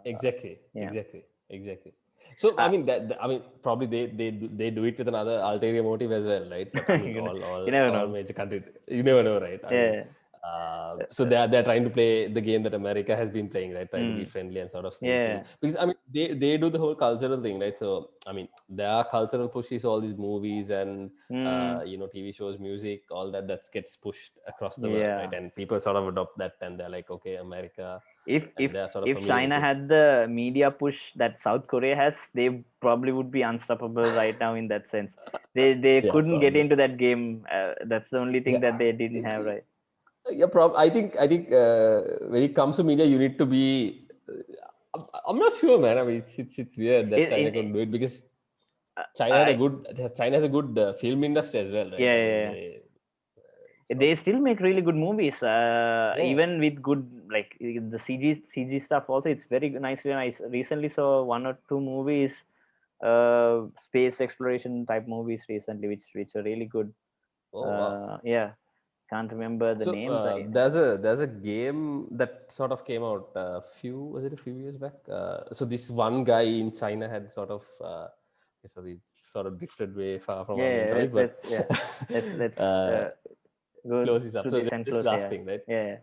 Exactly, yeah. exactly, exactly. So I uh, mean I mean, probably they do it with another ulterior motive as well, right? But I mean, you know, all all you never all know. major countries, you never know, right? I mean, Yeah. So they're trying to play the game that America has been playing, right? Trying to be friendly and sort of sneaking. Yeah. Because I mean, they do the whole cultural thing, right? So I mean, their cultural push is all these movies and Mm. TV shows, music, all that gets pushed across the world, right? Yeah. And people sort of adopt that, and they're like, okay, America, If and they're sort of if familiar with China it. had the media push that South Korea has, they probably would be unstoppable right now in that sense. They Yeah, couldn't get probably. into that game. That's the only thing Yeah. that they didn't have, right? Yeah, I think when it comes to media, you need to be. I'm not sure, man. I mean, it's weird that China In couldn't do it because I China has a good film industry as well, right? yeah, I yeah, mean, yeah. so They still make really good movies, yeah. even with good like the CG stuff. Also, it's very nice. When I recently saw one or two movies, space exploration type movies recently, which are really good. Oh wow. Yeah, can't remember the So names. there's a game that sort of came out a few years back. So this one guy in China had sort of sorry, sort of drifted way far from our main Yeah, topic, but let's uh, go close this up. to So this just and this close. last Yeah, thing, right? yeah.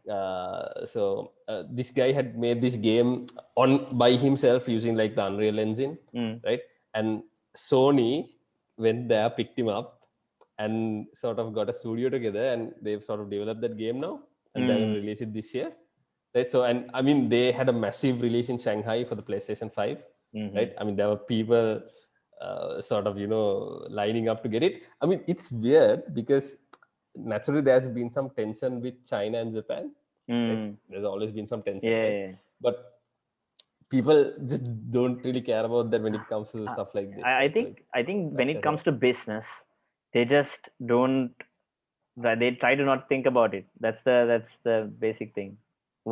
This guy had made this game on by himself using like the Unreal Engine, Mm, right? And Sony went there, picked him up, and sort of got a studio together, and they've sort of developed that game now, and they're going to mm, release it this year, right? So, and I mean, they had a massive release in Shanghai for the PlayStation 5, mm-hmm. right? I mean, there were people sort of lining up to get it. I mean, it's weird because naturally there's been some tension with China and Japan, right? Mm, There's always been some tension, right? yeah. But people just don't really care about that when it comes to Uh, stuff like this, I right? So it I think when acts it as a comes to business, they just don't. They try to not think about it. That's the basic thing.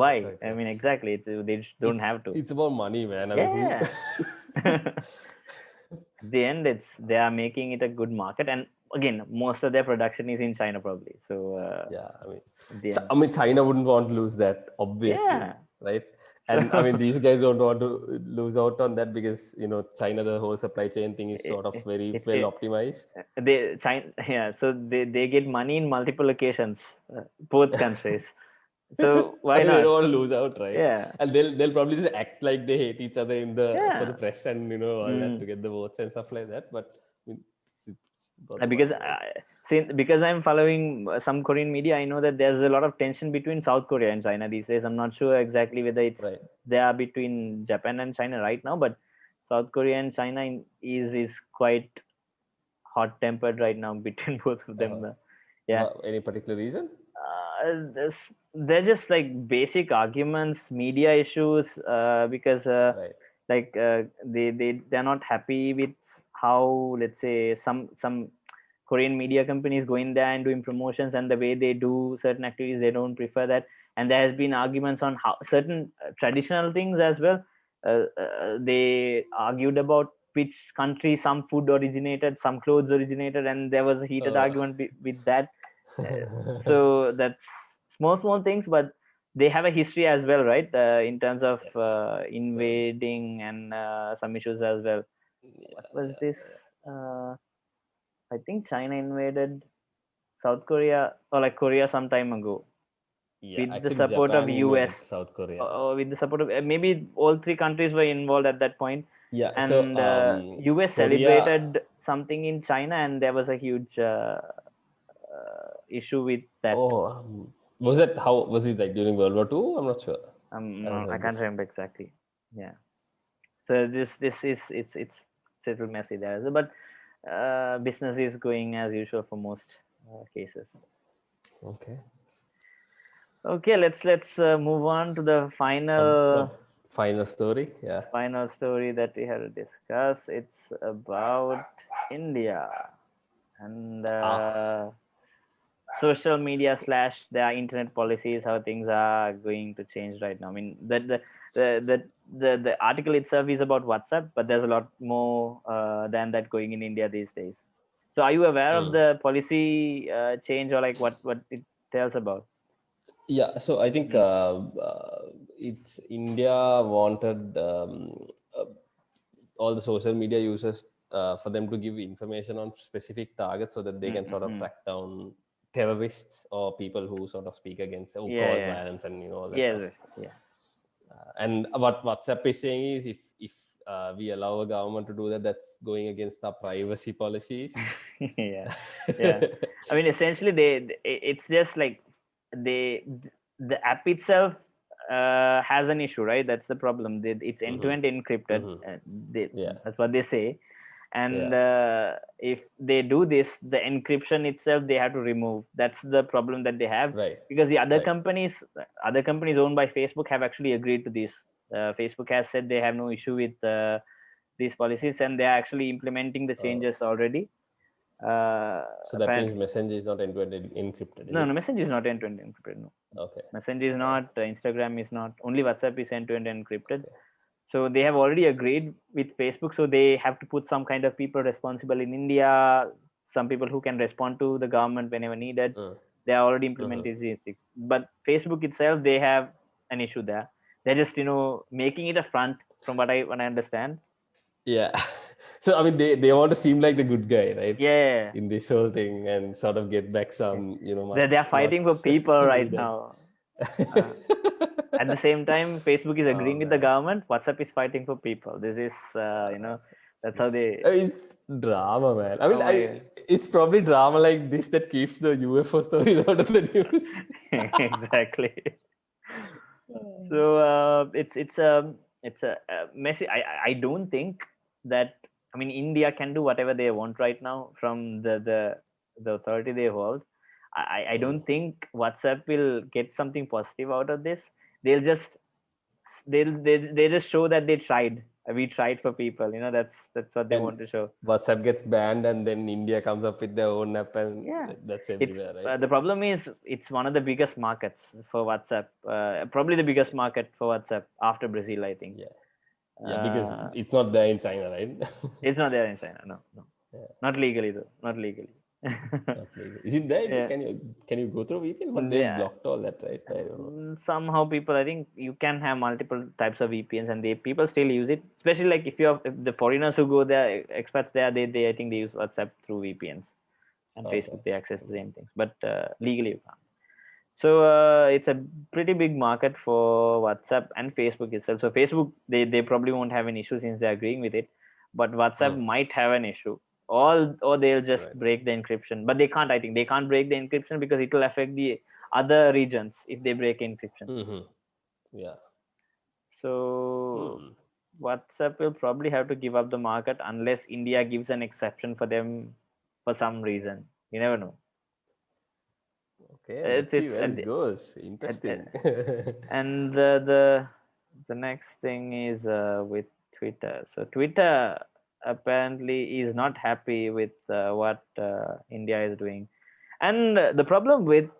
that's Why? right, I yeah. mean, exactly. They just don't It's have to. it's about money, man. I mean, who? Yeah. At the end, they are making it a good market, and again, most of their production is in China, probably. So Yeah, I mean, at the end, I mean, China wouldn't want to lose that, obviously, yeah. right? And I mean, So these guys don't want to lose out on that because China, the whole supply chain thing is sort of very if well optimized. they China, yeah. So they get money in multiple locations, both countries. So why They not? don't want to lose out, right? Yeah, And they'll probably just act like they hate each other in the for the yeah. press and all that Mm. to get the votes and stuff like that. But I mean, it's about the Because money, right? since because I'm following some Korean media, I know that there's a lot of tension between South Korea and China these days. I'm not sure exactly whether it's Right. there between Japan and China right now, but South Korea and China is quite hot tempered right now between both of them. Uh, Yeah, any particular reason? they're just like basic arguments, media issues, because Right. they're not happy with how, let's say, some Korean media companies go in there and doing promotions, and the way they do certain activities, they don't prefer that. And there has been arguments on how certain traditional things as well. They argued about which country some food originated, some clothes originated, and there was a heated Uh, argument with that. So that's small things, but they have a history as well, right? In terms of yeah. So invading and some issues as well. What yeah, was yeah, this? yeah. uh, I think China invaded South Korea, or like Korea some time ago, Yeah, with the actually, support of Japan invaded US, South Korea. or with the support of maybe all three countries were involved at that point. Yeah, so And US Korea. celebrated something in China, and there was a huge issue with that. Oh, was it how was it like during World War II? I'm not sure. I haven't I heard can't this. remember exactly. Yeah. So this is it's a little messy there, but business is going as usual for most cases. Okay. Okay, let's move on to the A final final story. Yeah. final story that we have to discuss. It's about India and Ah. social media slash their internet policies, how things are going to change right now. I mean, the article itself is about WhatsApp, but there's a lot more than that going in India these days. So are you aware of Hmm. the policy change, or like what it tells about? Yeah. So I think Mm, it's India wanted uh, all the social media users for them to give information on specific targets so that they mm, can mm, sort of mm. track down terrorists or people who sort of speak against, who Yeah, cause yeah. violence and all that Yes, stuff. yes, yeah. And what WhatsApp is saying is, if we allow a government to do that, that's going against our privacy policies. Yeah, yeah. I mean, essentially, it's just like they the app itself has an issue, right? That's the problem. It's end to Hmm. end encrypted. Hmm. They, Yeah, that's what they say. And yeah, if they do this, the encryption itself they have to remove. That's the problem that they have, right, because the right. other companies owned by Facebook have actually agreed to this. Facebook has said they have no issue with these policies, and they are actually implementing the Oh, changes already. so that means Apparently, Messenger is not end-to-end encrypted, is no, it? no, Message is not end to end encrypted. No, Okay. Messenger is not. Instagram is not. Only WhatsApp is end to end encrypted. Okay. So they have already agreed with Facebook. So they have to put some kind of people responsible in India, some people who can respond to the government whenever needed. Mm. They are already Mhm. implementing these things. But Facebook itself, they have an issue there. They're just making it a front, from what I understand. Yeah. So I mean, they want to seem like the good guy, right? Yeah, In this whole thing, and sort of get back yeah. some, They're, much they're fighting much for people right needed. now. Uh, at the same time, Facebook is Oh agreeing with the man. government. WhatsApp is fighting for people. This is, that's how they. It's drama, man. I mean, Oh my it's probably drama like this that keeps the UFO stories out of the news. God. Exactly. So it's a messy. I don't think that, I mean, India can do whatever they want right now from the authority they hold. I Mm. don't think WhatsApp will get something positive out of this. They'll just they just show that they tried. We tried for people. That's what they And want to show. WhatsApp gets banned, and then India comes up with their own app, and Yeah, that's it's everywhere, right? the problem is it's one of the biggest markets for WhatsApp. Probably the biggest market for WhatsApp after Brazil, I think. Yeah, yeah, because Uh, it's not there in China, right? it's not there in China. No, no, Yeah, not legally though. Not legally. not legal. Is it there? Yeah, Can you go through VPN? But they've yeah. blocked all that, right? I don't know. Somehow people, I think you can have multiple types of VPNs, and they people still use it. Especially like if the foreigners who go there, expats there, they I think they use WhatsApp through VPNs, and Okay. Facebook they access the Okay. same things, but legally you can't. So it's a pretty big market for WhatsApp and Facebook itself. So Facebook, they probably won't have an issue since they're agreeing with it, but WhatsApp Mm. might have an issue. Or they'll just Right. break the encryption, but they can't. I think they can't break the encryption because it will affect the other regions if they break encryption. Mm-hmm. Yeah. So Hmm. WhatsApp will probably have to give up the market unless India gives an exception for them for some reason. You never know. Okay. It's Let's see it's where this goes. at Interesting. and the next thing is with Twitter. So Twitter apparently is not happy with what India is doing, and the problem with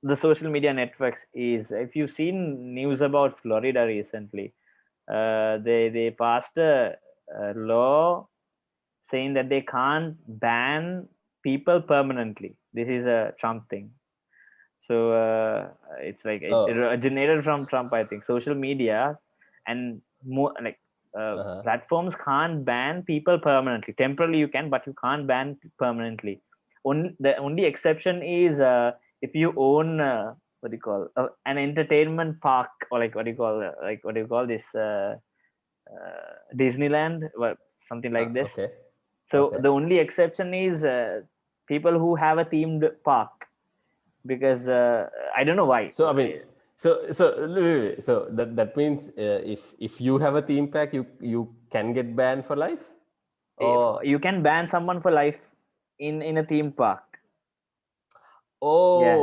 the social media networks is, if you've seen news about Florida recently, they passed a law saying that they can't ban people permanently. This is a Trump thing. So it's like it Oh. originated from Trump, I think. Social media and more like Uh-huh. platforms can't ban people permanently. Temporarily you can, but you can't ban permanently. The only exception is if you own what do you call an entertainment park, or like what do you call this Disneyland, well, something like this. Okay. So Okay. the only exception is people who have a themed park, because I don't know why. So I mean, so that means, if you have a theme pack, you can get banned for life, If or you can ban someone for life in a theme park, yeah,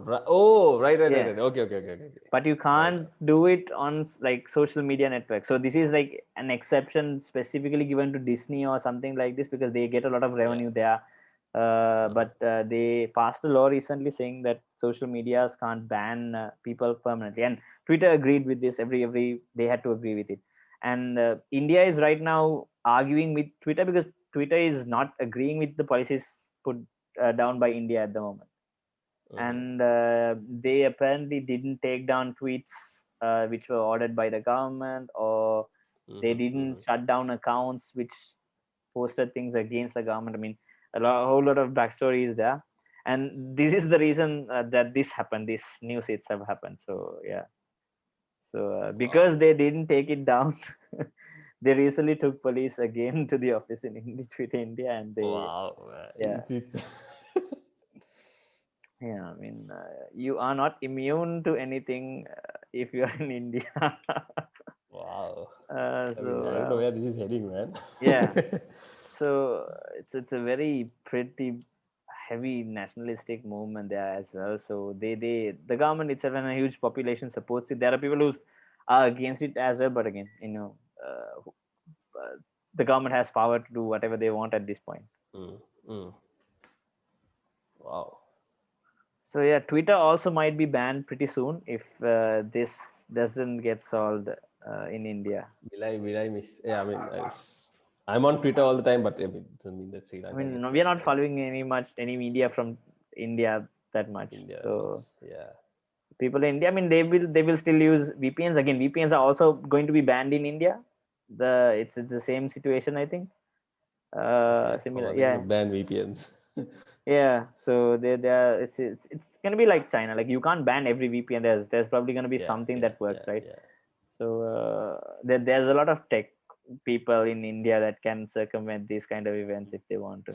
right. yeah, Okay, okay, okay, okay, okay. but you Right. can't do it on like social media networks. So this is like an exception specifically given to Disney or something like this, because they get a lot of Yeah. revenue there. Mhm. But they passed a law recently saying that social medias can't ban people permanently, and Twitter agreed with this. Every they had to agree with it, and India is right now arguing with Twitter because Twitter is not agreeing with the policies put down by India at the moment, Mhm. and they apparently didn't take down tweets which were ordered by the government, or they Mhm. didn't Mhm. shut down accounts which posted things against the government. I mean, whole lot of backstory is there, And this is the reason that this happened. This news itself happened. So yeah. So because Wow. they didn't take it down, they recently took police again to the office in India, and they Wow, man. yeah. It's Yeah, I mean, you are not immune to anything if you are in India. wow. I So mean, I don't know where this is heading, man. yeah, so it's a very pretty heavy nationalistic movement there as well. So the government itself and a huge population supports it. There are people who are against it as well, but again, the government has power to do whatever they want at this point. Mm, mm. Wow. So yeah, Twitter also might be banned pretty soon if this doesn't get solved in India. Will I miss? Yeah, I mean, I'm on Twitter all the time, but I mean, doesn't mean that Sri I Lanka mean, gets we are banned, not right? following any media from India that much. India, that much. So Yeah. people in India, I mean, they will still use VPNs. Again, VPNs are also going to be banned in India. It's the same situation, I think. Okay. How Similar, are they gonna yeah, ban VPNs? yeah. So they it's gonna be like China. Like you can't ban every VPN. There's probably gonna be Yeah, something yeah, that works, yeah, right? yeah. So there's a lot of tech people in India that can circumvent these kind of events if they want to.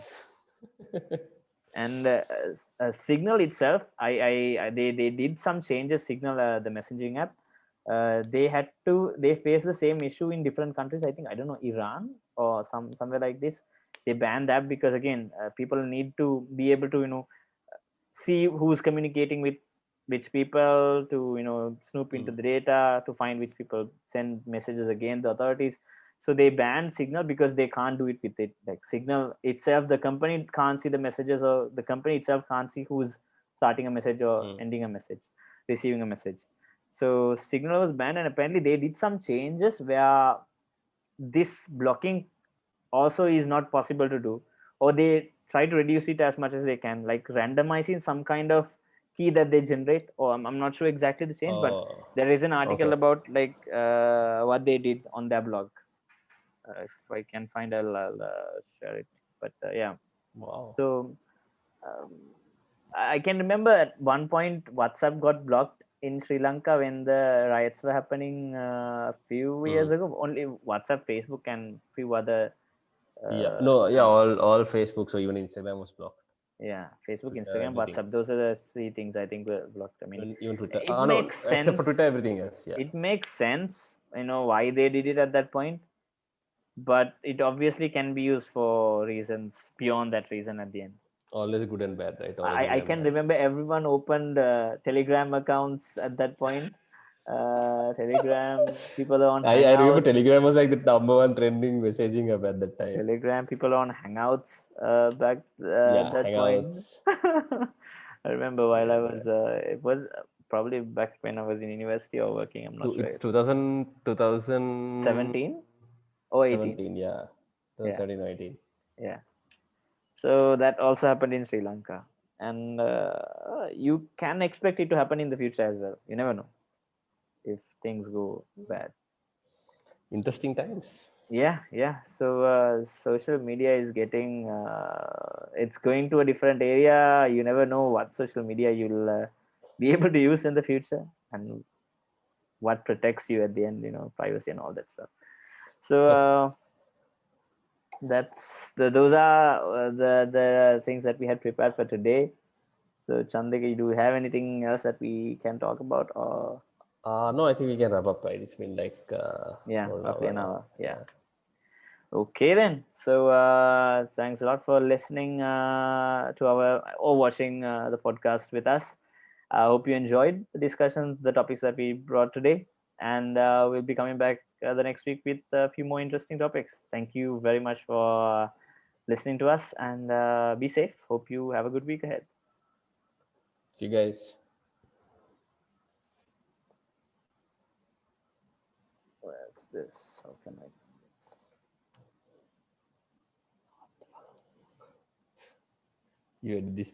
And Signal itself, they did some changes. Signal, the messaging app, they face the same issue in different countries. I think, I don't know, Iran or somewhere like this. They banned that because again, people need to be able to see who's communicating with which people, to snoop into Mm. the data to find which people send messages again the authorities. So they banned Signal because they can't do it with it. Like Signal itself, the company can't see the messages, or the company itself can't see who's starting a message or Mm. ending a message, receiving a message. So Signal was banned, and apparently they did some changes where this blocking also is not possible to do, or they try to reduce it as much as they can, like randomizing some kind of key that they generate. Or I'm not sure exactly the change, but Oh, there is an article okay. about like what they did on their blog. If I can find, I'll share it. But yeah, Wow. so um, I can remember at one point WhatsApp got blocked in Sri Lanka when the riots were happening a few years Mm. ago. Only WhatsApp, Facebook, and few other Yeah. No, yeah, things. all Facebook, so even Instagram was blocked. Yeah, Facebook, Twitter, Instagram, everything. WhatsApp. Those are the three things I think were blocked. I mean, Even Twitter. it Ah, no, makes except for Twitter, sense. everything else. Yeah. It makes sense, why they did it at that point. But it obviously can be used for reasons beyond that reason at the end. Always good and bad, right? Always I good and can bad. remember everyone opened Telegram accounts at that point. Telegram, people are on I remember Hangouts. Telegram was like the number one trending messaging app at that time. Telegram, people are on Hangouts back at Yeah, that point. Hangouts. I remember while I Yeah, was, man. it was probably back when I was in university or working. I'm not It's sure. 17 or 18. 2017, yeah. Yeah, 2017, 18. yeah. So that also happened in Sri Lanka. And you can expect it to happen in the future as well. You never know if things go bad. Interesting times. Yeah, yeah. So social media is getting, it's going to a different area. You never know what social media you'll be able to use in the future, and what protects you at the end, privacy and all that stuff. So those are the things that we had prepared for today. So Chandika, do you have anything else that we can talk about? Or No, I think we can wrap up, right? It's been like yeah, more an roughly hour an now. hour. Yeah. Yeah. Okay then. So thanks a lot for listening to our, or watching the podcast with us. I hope you enjoyed the discussions, the topics that we brought today, and we'll be coming back the next week with a few more interesting topics. Thank you very much for listening to us, and be safe. Hope you have a good week ahead. See you guys. What's this? How can I do this? You edit this